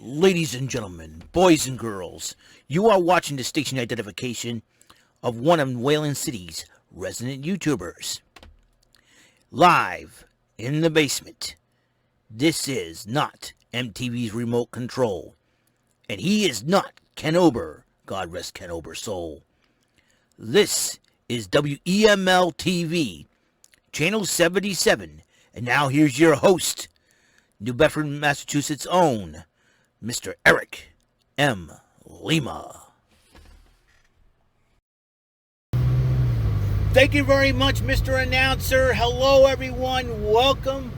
Ladies and gentlemen, boys and girls, you are watching the station identification of one of Wayland City's resident YouTubers. Live in the basement. This is not MTV's remote control. And he is not Ken Ober. God rest Ken Ober's soul. This is WEML-TV, Channel 77. And now here's your host, New Bedford, Massachusetts' own, Mr. Eric M. Lima. Thank you very much, Mr. Announcer. Hello, everyone. Welcome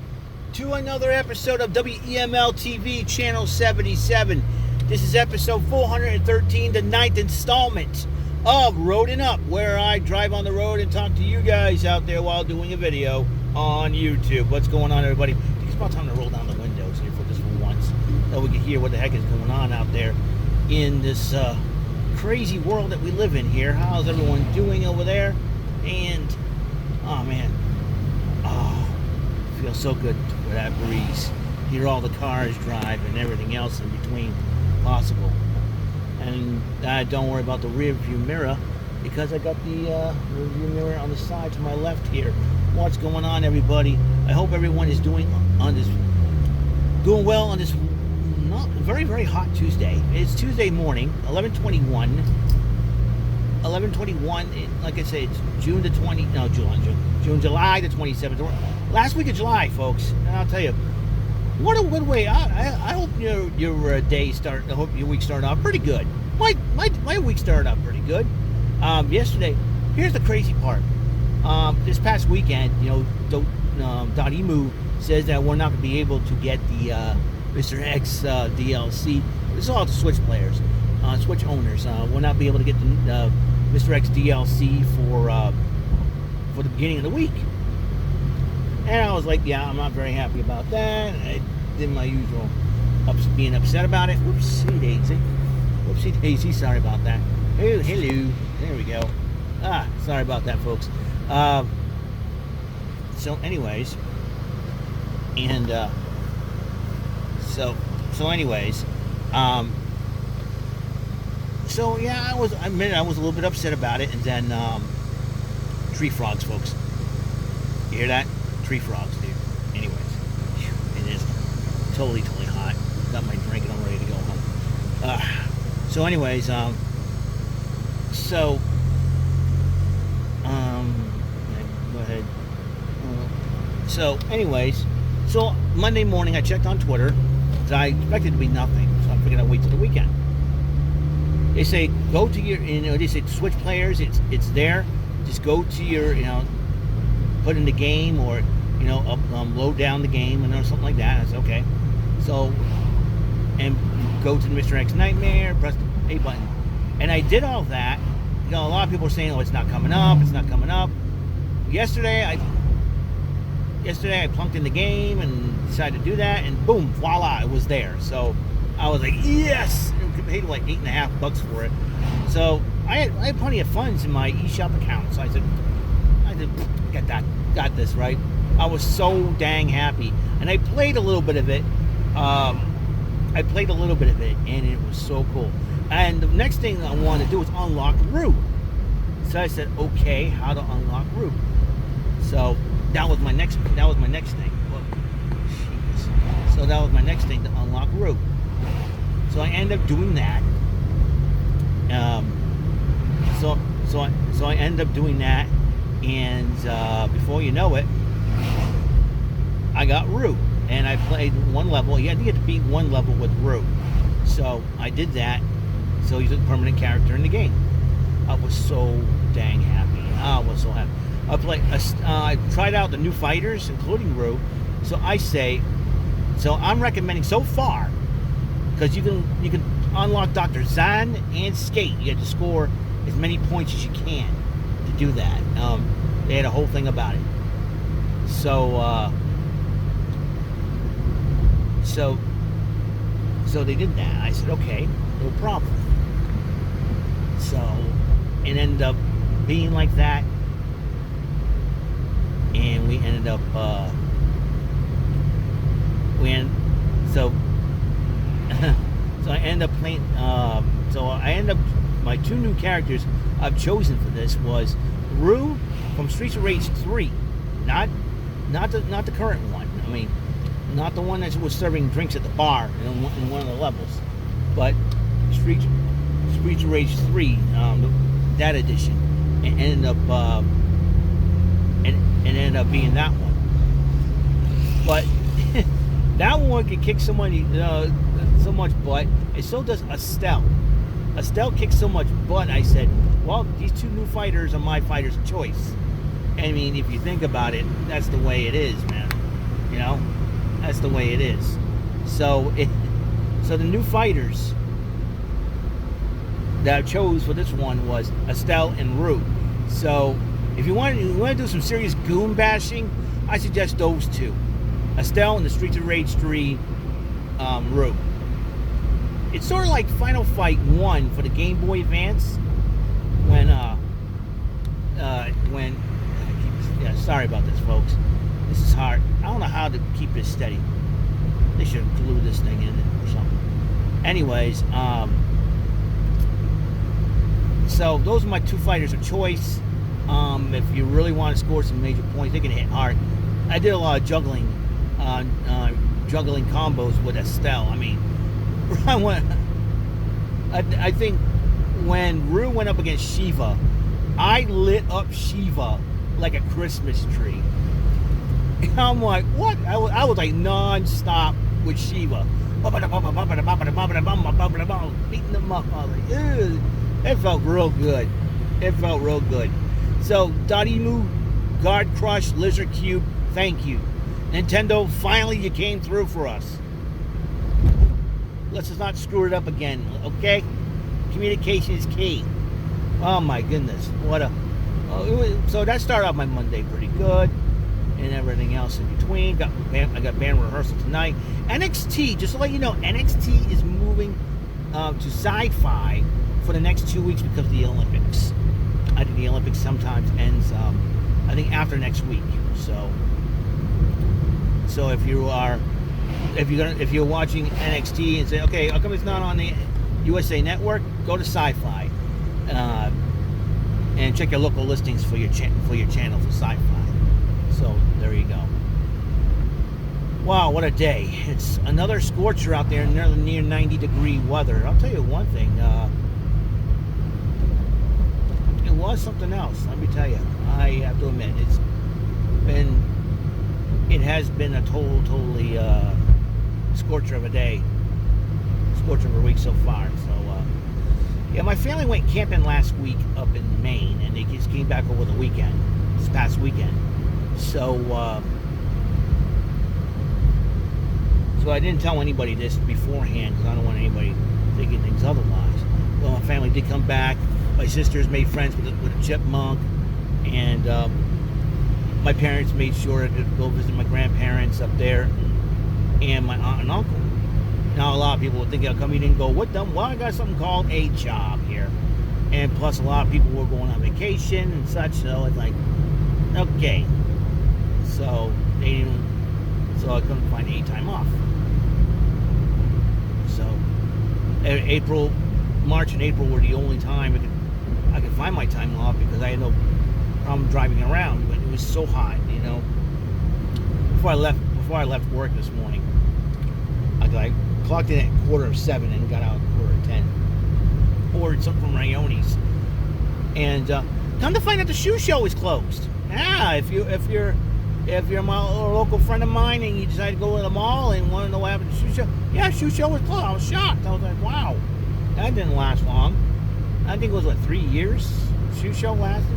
to another episode of WEML-TV, Channel 77. This is episode 413, the 9th installment of Roadin Up, where I drive on the road and talk to you guys out there while doing a video on YouTube. What's going on, everybody? I think it's about time to roll down the windows here for just for once, so we can hear what the heck is going on out there in this crazy world that we live in here. How's everyone doing over there? And, oh man, feels so good with that breeze. Hear all the cars drive and everything else in between possible. And don't worry about the rear view mirror, because I got the rear view mirror on the side to my left here. What's going on, everybody? I hope everyone is doing well on this not very, very hot Tuesday. It's Tuesday morning, 11:21. 11:21. Like I said, it's July the 27th. Last week of July, folks. And I'll tell you, what a good way. I hope your day start. I hope your week started off pretty good. My week started off pretty good. Yesterday, here's the crazy part. This past weekend, .emu says that we're not going to be able to get the Mr. X DLC. This is all the Switch players, Switch owners. We'll not be able to get the Mr. X DLC for the beginning of the week. And I was like, yeah, I'm not very happy about that. I did my usual being upset about it. Whoopsie daisy. Whoopsie daisy. Sorry about that. Oh, hello. There we go. Sorry about that, folks. So anyways, and so anyways, so yeah, I admit I was a little bit upset about it. And then tree frogs, folks. You hear that? Tree frogs, dude. Anyways, it is totally hot. Got my drink and I'm ready to go home. So anyways, go ahead. So anyways, so Monday morning I checked on Twitter. I expected it to be nothing, so I'm figuring I'd wait till the weekend. They say go to your, they say Switch players, it's there. Just go to your, put in the game, or load down the game or something like that. I said okay. So, and go to the Mr. X Nightmare, press the A button, and I did all that. A lot of people are saying, "Oh, it's not coming up. It's not coming up." Yesterday I plunked in the game and decided to do that, and boom, voila, it was there. So I was like, yes! I paid like $8.50 for it. So I had plenty of funds in my eShop account. So I said, got this, right? I was so dang happy, and I played a little bit of it. And it was so cool. And the next thing I wanted to do was unlock Rue. So I said, okay, how to unlock Rue? So that was my next thing. Well, so that was my next thing, to unlock Rue. So I ended up doing that. So I ended up doing that, and before you know it, I got Rue, and I played one level. You had to get to beat one level with Rue. So I did that. So he's a permanent character in the game. I was so dang happy. I was so happy. I tried out the new fighters, including Rue. So I'm recommending so far, because you can unlock Dr. Zan and Skate. You have to score as many points as you can to do that. They had a whole thing about it. So they did that. I said, okay, no problem. So it ended up being like that, and we ended up end up playing. So I end up my two new characters I've chosen for this was Rue from Streets of Rage 3, not the current one. I mean, not the one that was serving drinks at the bar in one of the levels, but Streets of Rage 3, that edition, and ended up being that one. But that one can kick somebody so much butt, and so does Estelle. Estelle kicks so much butt. I said, well, these two new fighters are my fighters of choice. I mean, if you think about it, that's the way it is, man. You know, that's the way it is. So the new fighters that I chose for this one was Estelle and Rue. So if you want to do some serious goon bashing, I suggest those two. Estelle and the Streets of Rage 3 Rue. It's sort of like Final Fight 1 for the Game Boy Advance. Sorry about this, folks. This is hard. I don't know how to keep this steady. They should glue this thing in it or something. Anyways, so those are my two fighters of choice. If you really want to score some major points, they can hit hard. I did a lot of juggling combos with Estelle. I mean, I think when Rue went up against Shiva, I lit up Shiva like a Christmas tree. And I'm like, what? I was like non-stop with Shiva. Beating them up. I was like, ew. It felt real good. It felt real good. So, Dadimu, Guard Crush, Lizard Cube, thank you. Nintendo, finally you came through for us. Let's just not screw it up again, okay? Communication is key. Oh my goodness, so that started off my Monday pretty good, and everything else in between. I got band rehearsal tonight. NXT, just to let you know, NXT is moving to sci-fi for the next 2 weeks because of the Olympics. I think the Olympics sometimes ends, I think after next week. So if you're watching NXT and say, okay, how come it's not on the USA Network? Go to Sci-Fi and check your local listings for your channel for Sci-Fi. So there you go. Wow, what a day! It's another scorcher out there, near 90-degree weather. I'll tell you one thing. It was something else. Let me tell you. I have to admit, it has been a totally scorcher of a day, scorcher of a week so far. So yeah, my family went camping last week up in Maine, and they just came back over the weekend, this past weekend. So I didn't tell anybody this beforehand because I don't want anybody thinking things otherwise. Well, my family did come back. My sisters made friends with a chipmunk, and my parents made sure to go visit my grandparents up there and my aunt and uncle. Now, a lot of people would think, how come you didn't go with them? Well, I got something called a job here. And plus, a lot of people were going on vacation and such, so it's like, okay. So I couldn't find any time off. So, March and April were the only time I could find my time off because I had no problem driving around. But it was so hot, you know. Before I left work this morning, I clocked in at 7:15 and got out at 10:15. Ordered something from Rayoni's, and come to find out the shoe show is closed. Yeah, if you're my local friend of mine and you decide to go to the mall and want to know what happened to the shoe show, yeah, shoe show was closed. I was shocked. I was like, wow, that didn't last long. I think it was 3 years. Shoe show lasted.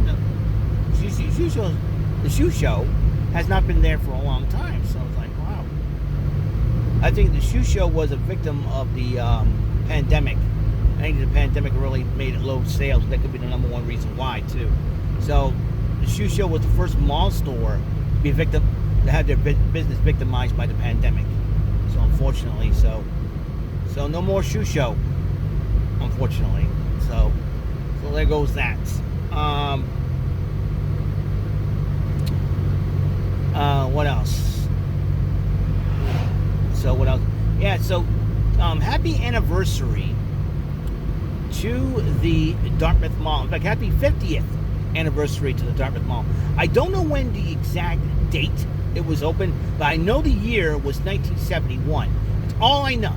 The shoe show has not been there for a long time. So I was like, wow. I think the shoe show was a victim of the pandemic. I think the pandemic really made it low sales. That could be the number one reason why too. So the shoe show was the first mall store to have their business victimized by the pandemic. So unfortunately, so no more shoe show. Unfortunately, so there goes that. What else? So what else? Yeah. So happy anniversary to the Dartmouth Mall. In fact, happy 50th anniversary to the Dartmouth Mall. I don't know when the exact date it was open, but I know the year was 1971. That's all I know.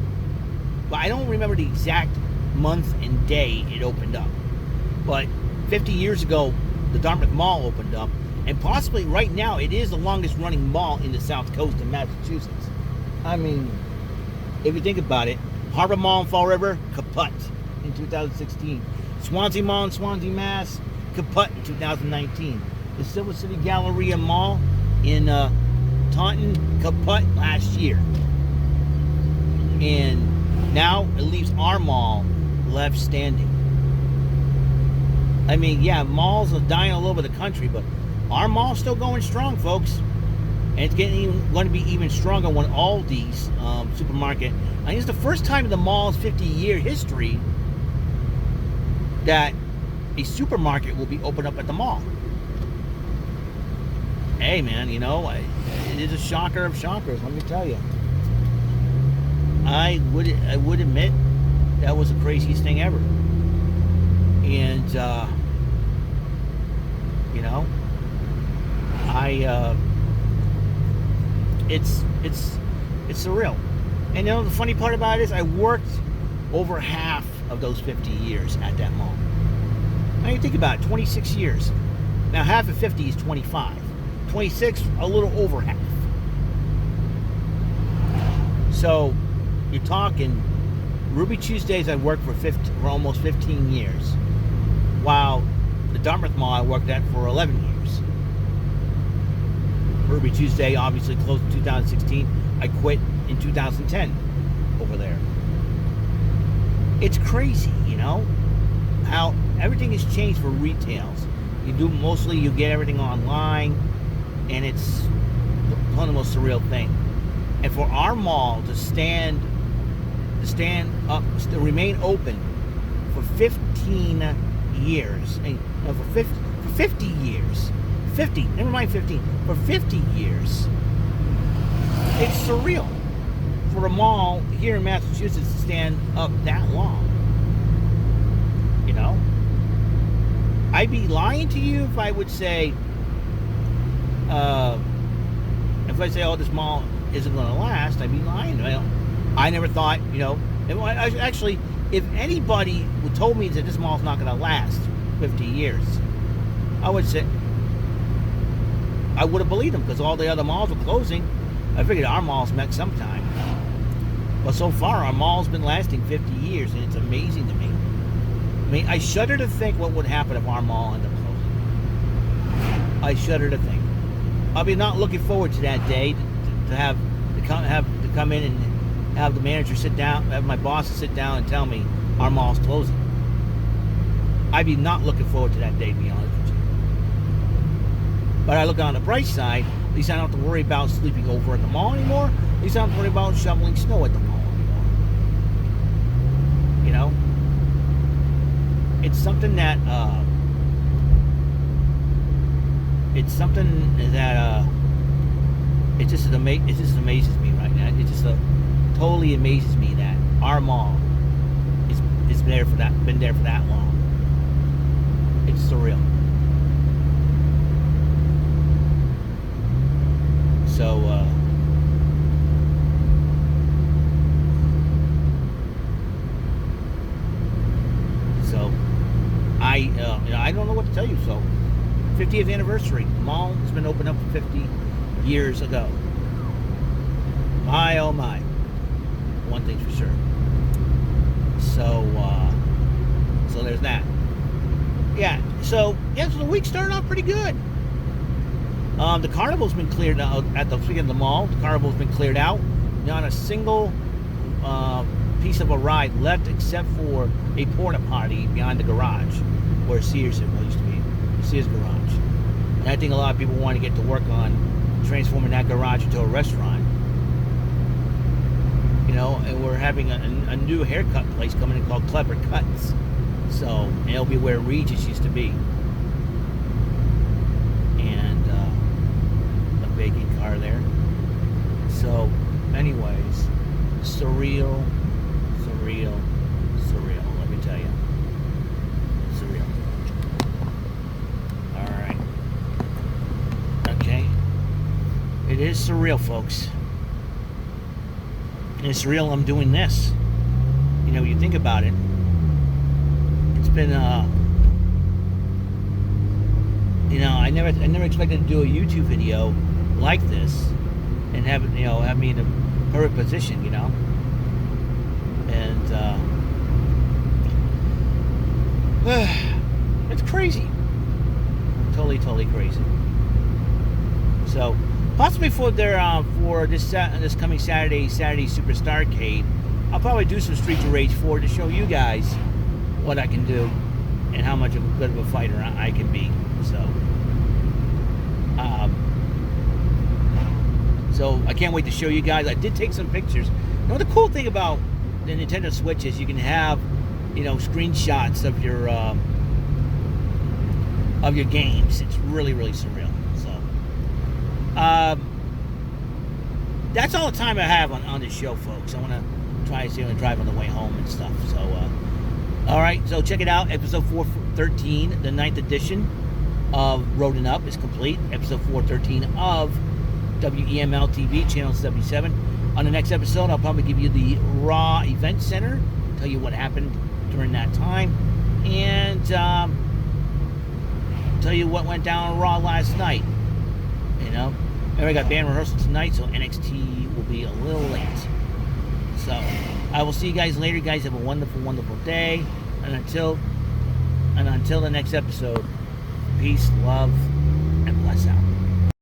But I don't remember the exact month and day it opened up. But 50 years ago, the Dartmouth Mall opened up, and possibly right now it is the longest running mall in the South Coast of Massachusetts. I mean, if you think about it, Harbor Mall in Fall River, kaput in 2016. Swansea Mall in Swansea, Mass, kaput in 2019. The Silver City Galleria Mall in Taunton, kaput last year. And now it leaves our mall left standing. I mean, yeah, malls are dying all over the country, but our mall's still going strong, folks. And it's going to be even stronger when Aldi's supermarket. I think it's the first time in the mall's 50-year history that a supermarket will be opened up at the mall. Hey, man, you know, it is a shocker of shockers, let me tell you. I would admit that was the craziest thing ever. And, you know, it's surreal. And you know, the funny part about it is I worked over half of those 50 years at that mall. Now you think about it, 26 years. Now half of 50 is 25. 26, a little over half. So you're talking Ruby Tuesdays I worked for almost 15 years, while the Dartmouth Mall I worked at for 11 years. Ruby Tuesday obviously closed in 2016. I quit in 2010 over there. It's crazy, you know, how everything has changed for retails. You get everything online, and it's one of the most surreal thing. And for our mall to stand up, to remain open for 15 years, for 50 years, 50, never mind 15, for 50 years, it's surreal for a mall here in Massachusetts to stand up that long. You know, I'd be lying to you if I would say, oh, this mall isn't going to last. I'd be lying. I never thought, you know, actually, if anybody told me that this mall's not going to last 50 years, I would say, I would have believed them, because all the other malls were closing. I figured our mall's met sometime. But so far, our mall's been lasting 50 years, and it's amazing to me. I mean, I shudder to think what would happen if our mall ended up closing. I shudder to think. I'll be not looking forward to that day to come in and have the manager sit down, have my boss sit down and tell me our mall's closing. I'd be not looking forward to that day, to be honest with you. But I look on the bright side, at least I don't have to worry about sleeping over at the mall anymore. At least I don't have to worry about shoveling snow at the mall anymore. You know? It's something that, it just amazes me right now. It just totally amazes me that our mall is been there for that long. It's surreal. So, I don't know what to tell you. So, 50th anniversary. The mall has been opened up 50 years ago. My, oh my. One thing's for sure. So there's that. So the week started off pretty good. The carnival's been cleared out speaking of the mall. The carnival's been cleared out. Not a single piece of a ride left, except for a porta potty behind the garage where Sears used to be. The Sears garage. And I think a lot of people want to get to work on transforming that garage into a restaurant. You know, and we're having a new haircut place coming in called Clever Cuts. So, and it'll be where Regis used to be. And a baking car there. So, anyways, surreal. surreal, folks. And it's surreal I'm doing this. You know, you think about it. It's been, you know, I never expected to do a YouTube video like this and have it, you know, have me in a perfect position, you know. And it's crazy. Totally crazy. So possibly for this coming Saturday Super Starcade, I'll probably do some Streets of Rage 4 to show you guys what I can do and how much of a good of a fighter I can be. So I can't wait to show you guys. I did take some pictures. You know, the cool thing about the Nintendo Switch is you can have, you know, screenshots of your games. It's really surreal. So that's all the time I have on this show, folks. I want to try to see when I drive on the way home and stuff. So all right, so check it out. Episode 413, the 9th edition of Roadin Up is complete. Episode 413 of WEML-TV, channel 77. On the next episode, I'll probably give you the Raw Event Center, tell you what happened during that time, and tell you what went down on Raw last night. You know, and we got band rehearsal tonight, so NXT will be a little late. So I will see you guys later. You guys have a wonderful day, and until the next episode, peace, love, and bless out.